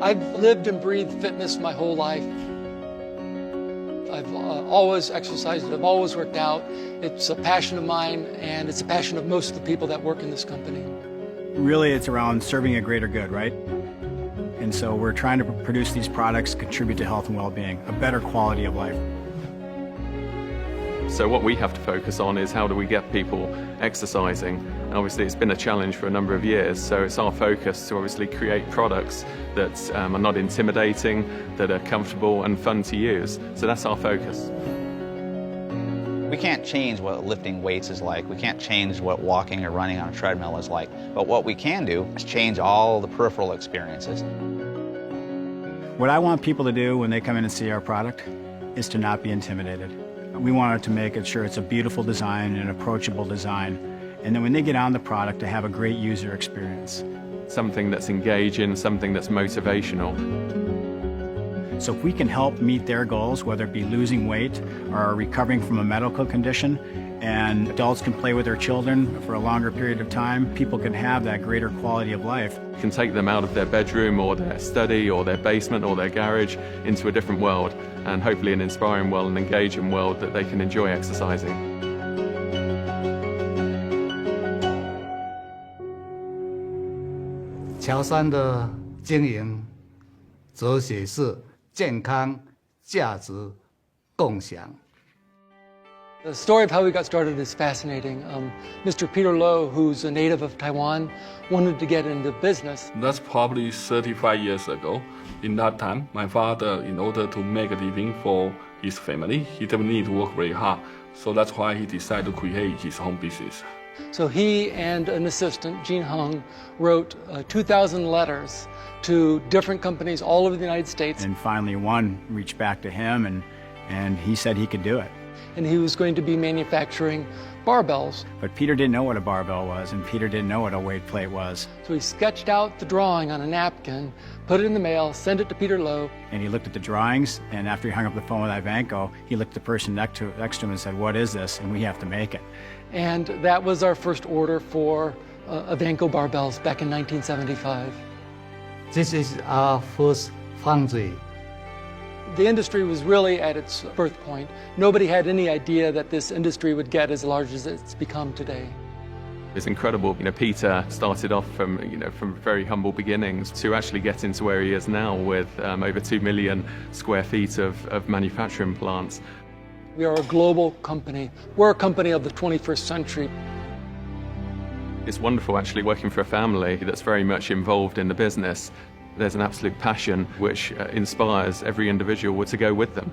I've lived and breathed fitness my whole life. I've always exercised, I've always worked out. It's a passion of mine, and it's a passion of most of the people that work in this company. Really, it's around serving a greater good, right? And so we're trying to produce these products, contribute to health and well-being, a better quality of life. So what we have to focus on is how do we get people exercising. And obviously it's been a challenge for a number of years, so it's our focus to obviously create products that are not intimidating, that are comfortable and fun to use. So that's our focus. We can't change what lifting weights is like. We can't change what walking or running on a treadmill is like. But what we can do is change all the peripheral experiences. What I want people to do when they come in and see our product is to not be intimidated. We want to make sure it's a beautiful design, an approachable design, and then when they get on the product, to have a great user experience. Something that's engaging, something that's motivational. So if we can help meet their goals, whether it be losing weight or recovering from a medical condition, and adults can play with their children for a longer period of time, people can have that greater quality of life. You can take them out of their bedroom or their study or their basement or their garage into a different world, and hopefully an inspiring world, an engaging world that they can enjoy exercising. 乔山的经营哲学是健康、价值、共享。 The story of how we got started is fascinating. Mr. Peter Lowe, who's a native of Taiwan, wanted to get into business. That's probably 35 years ago. In that time, my father, in order to make a living for his family, he didn't need to work very hard. So that's why he decided to create his own business. So he and an assistant, Jean Hung, wrote 2,000 letters to different companies all over the United States. And finally one reached back to him and he said he could do it. And he was going to be manufacturing barbells. But Peter didn't know what a barbell was, and Peter didn't know what a weight plate was. So he sketched out the drawing on a napkin, put it in the mail, sent it to Peter Lowe. And he looked at the drawings, and after he hung up the phone with Ivanco, he looked at the person next to him and said, "What is this?" And we have to make it. And that was our first order for Ivanco barbells back in 1975. This is our first foundry. The industry was really at its birth point. Nobody had any idea that this industry would get as large as it's become today. It's incredible. Peter started off from very humble beginnings to actually get into where he is now with over 2 million square feet of manufacturing plants. We are a global company. We're a company of the 21st century. It's wonderful actually working for a family that's very much involved in the business. There's an absolute passion which inspires every individual to go with them.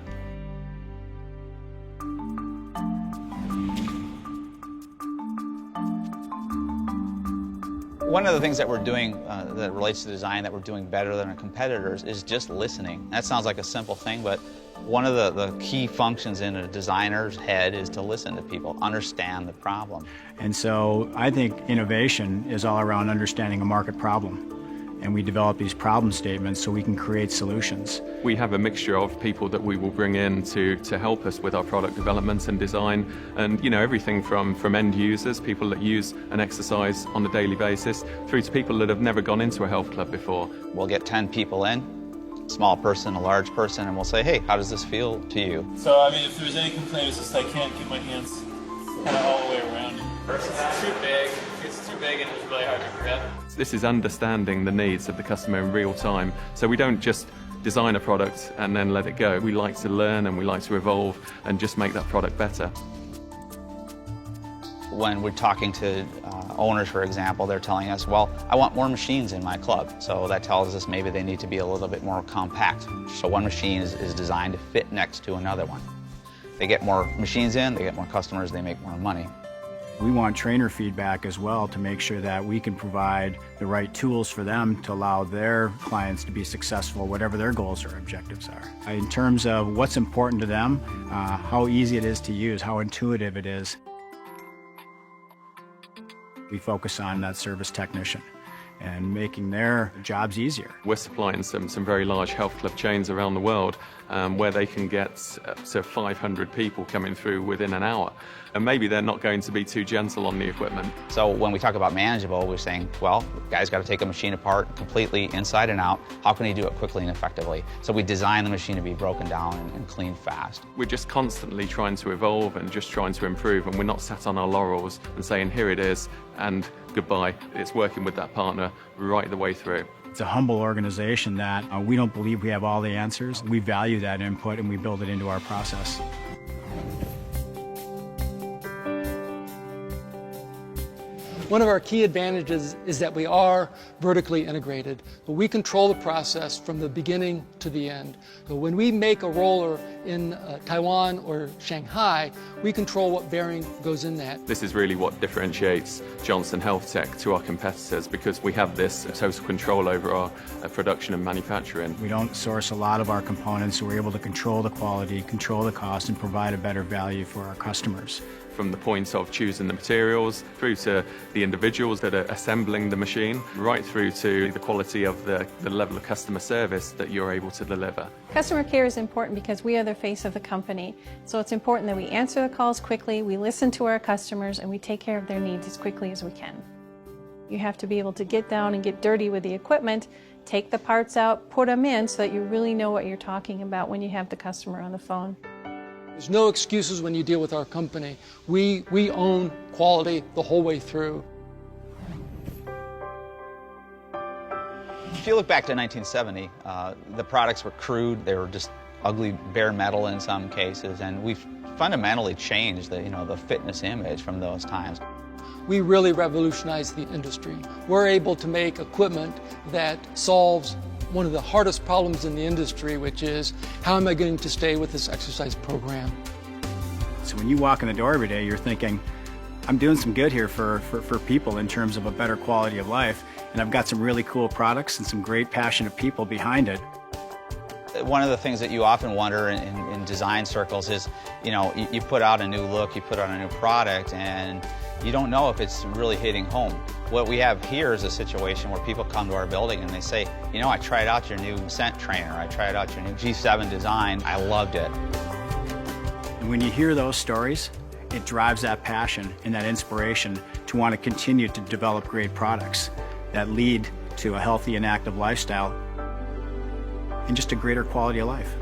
One of the things that we're doing that relates to design that we're doing better than our competitors is just listening. That sounds like a simple thing, but one of the key functions in a designer's head is to listen to people, understand the problem. And so I think innovation is all around understanding a market problem. And we develop these problem statements so we can create solutions. We have a mixture of people that we will bring in to help us with our product development and design, and everything from end users, people that use an exercise on a daily basis, through to people that have never gone into a health club before. We'll get 10 people in, small person, a large person, and we'll say, hey, how does this feel to you? So, I mean, if there's any complaint, it's just I can't get my hands kind of all the way around. It's too big. It's too big and it's really hard to grip. This is understanding the needs of the customer in real time. So we don't just design a product and then let it go. We like to learn and we like to evolve and just make that product better. When we're talking to owners, for example, they're telling us, well, I want more machines in my club. So that tells us maybe they need to be a little bit more compact. So one machine is designed to fit next to another one. They get more machines in, they get more customers, they make more money. We want trainer feedback as well to make sure that we can provide the right tools for them to allow their clients to be successful, whatever their goals or objectives are. In terms of what's important to them, how easy it is to use, how intuitive it is, we focus on that service technician. and making their jobs easier. We're supplying some very large health club chains around the world where they can get to 500 people coming through within an hour. And maybe they're not going to be too gentle on the equipment. So when we talk about manageable, we're saying, well, the guy's got to take a machine apart completely inside and out. How can he do it quickly and effectively? So we design the machine to be broken down and cleaned fast. We're just constantly trying to evolve and just trying to improve, and we're not sat on our laurels and saying, here it is, and goodbye. It's working with that partner right the way through. It's a humble organization that we don't believe we have all the answers. We value that input and we build it into our process. One of our key advantages is that we are vertically integrated, but we control the process from the beginning to the end. So when we make a roller in Taiwan or Shanghai, we control what bearing goes in that. This is really what differentiates Johnson Health-Tech to our competitors, because we have this total control over our production and manufacturing. We don't source a lot of our components, so we're able to control the quality, control the cost, and provide a better value for our customers. From the point of choosing the materials, through to the individuals that are assembling the machine, right through to the quality of the level of customer service that you're able to deliver. Customer care is important because we are the face of the company. So it's important that we answer the calls quickly, we listen to our customers, and we take care of their needs as quickly as we can. You have to be able to get down and get dirty with the equipment, take the parts out, put them in so that you really know what you're talking about when you have the customer on the phone. There's no excuses when you deal with our company. We own quality the whole way through. If you look back to 1970, the products were crude, they were just ugly bare metal in some cases, and we've fundamentally changed the fitness image from those times. We really revolutionized the industry. We're able to make equipment that solves one of the hardest problems in the industry, which is, how am I going to stay with this exercise program? So when you walk in the door every day, you're thinking, I'm doing some good here for people in terms of a better quality of life, and I've got some really cool products and some great passionate people behind it. One of the things that you often wonder in design circles is, you put out a new look, you put out a new product, and you don't know if it's really hitting home. What we have here is a situation where people come to our building and they say, I tried out your new Scent Trainer, I tried out your new G7 design, I loved it. And when you hear those stories, it drives that passion and that inspiration to want to continue to develop great products that lead to a healthy and active lifestyle and just a greater quality of life.